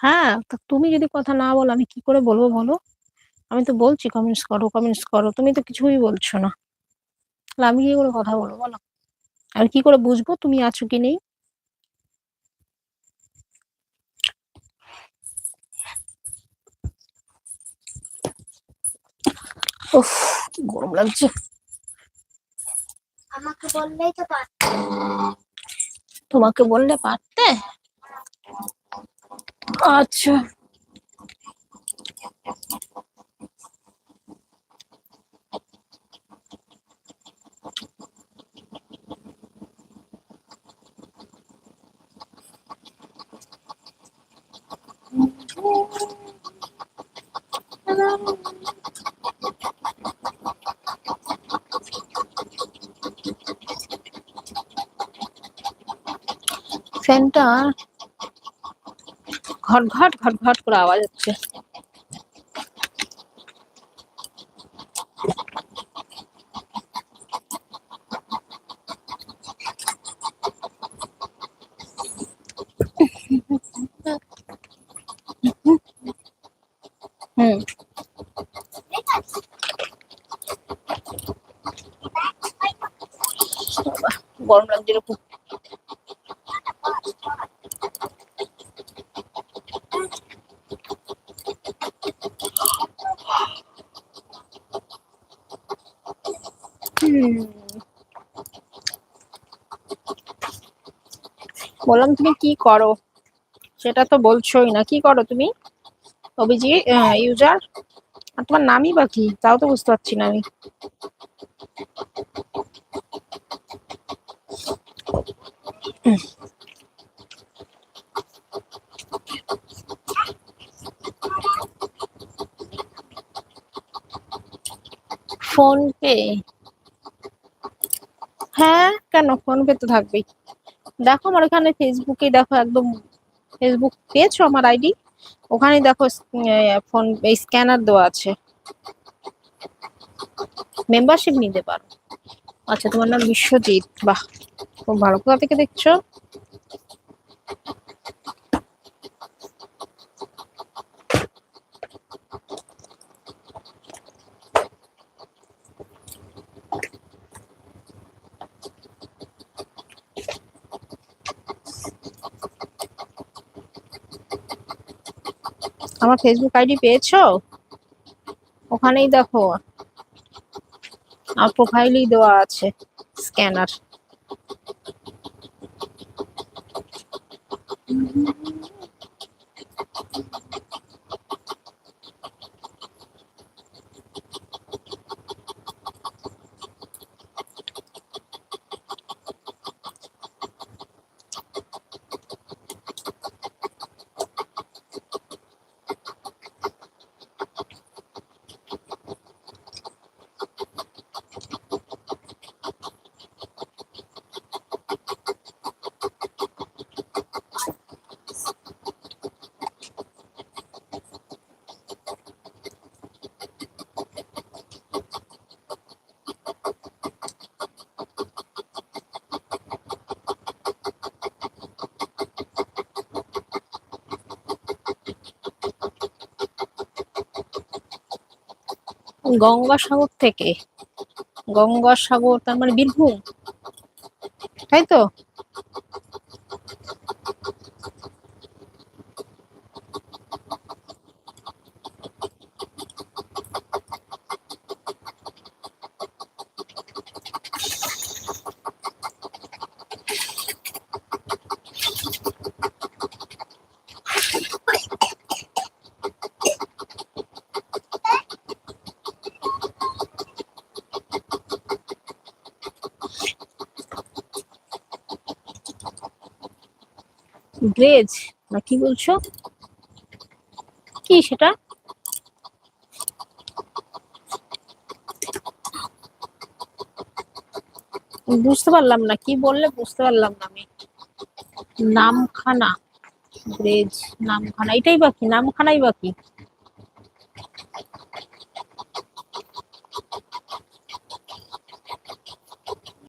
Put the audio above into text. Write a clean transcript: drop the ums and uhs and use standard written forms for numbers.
হ্যাঁ, তা তুমি যদি কথা না বলো আমি কি করে বলবো বলো? আমি তো বলছি কমেন্টস করো, কমেন্টস করো। তুমি তো কিছুই বলছো না। তাহলে আমি কি করে কথা বলবো বলো? আমি কি করে বুঝবো তুমি আছো কি নেই? উফ, কি গরম লাগছে। আমাকে বললেই তো পারতে। তোমাকে বললে পারতে? আচ্ছা। ফ্যানটা ঘট ঘট ঘট ঘট করে আওয়াজ হচ্ছে। হুম। বাবা, গরম লাগছে রে খুব। হুম। বললাম তুমি কি করো? সেটা তো বলছোই না, কি করো তুমি? অভিজি ইউজার। আর তোমার নামই বা কি তাও তো বুঝতে পারছি না আমি। Phone pay? হ্যাঁ, কেন ফোন পে তো থাকবেই। দেখো আমার এখানে ফেসবুকে দেখো একদম। ফেসবুক পেয়েছো আমার আইডি? ওখানে দেখো ফোন স্ক্যানার দেওয়া আছে। মেম্বারশিপ নিতে পারো। আচ্ছা, তোমার নাম বিশ্বজিৎ, বাহ, খুব ভালো। কোথা থেকে দেখছো? আমার ফেসবুক আইডি পেয়েছো? ওখানেই দেখো, আমার প্রোফাইলেই দেওয়া আছে স্ক্যানার। গঙ্গাসাগর থেকে? গঙ্গাসাগর তার মানে বীরভূম, তাই তো? গ্রেজ না কি বলছো? কি সেটা? বুঝতে পারলাম না, কি বললে বুঝতে পারলাম না আমি। নামখানা? গ্রেজ, নামখানা এটাই বাকি, নামখানাই বাকি।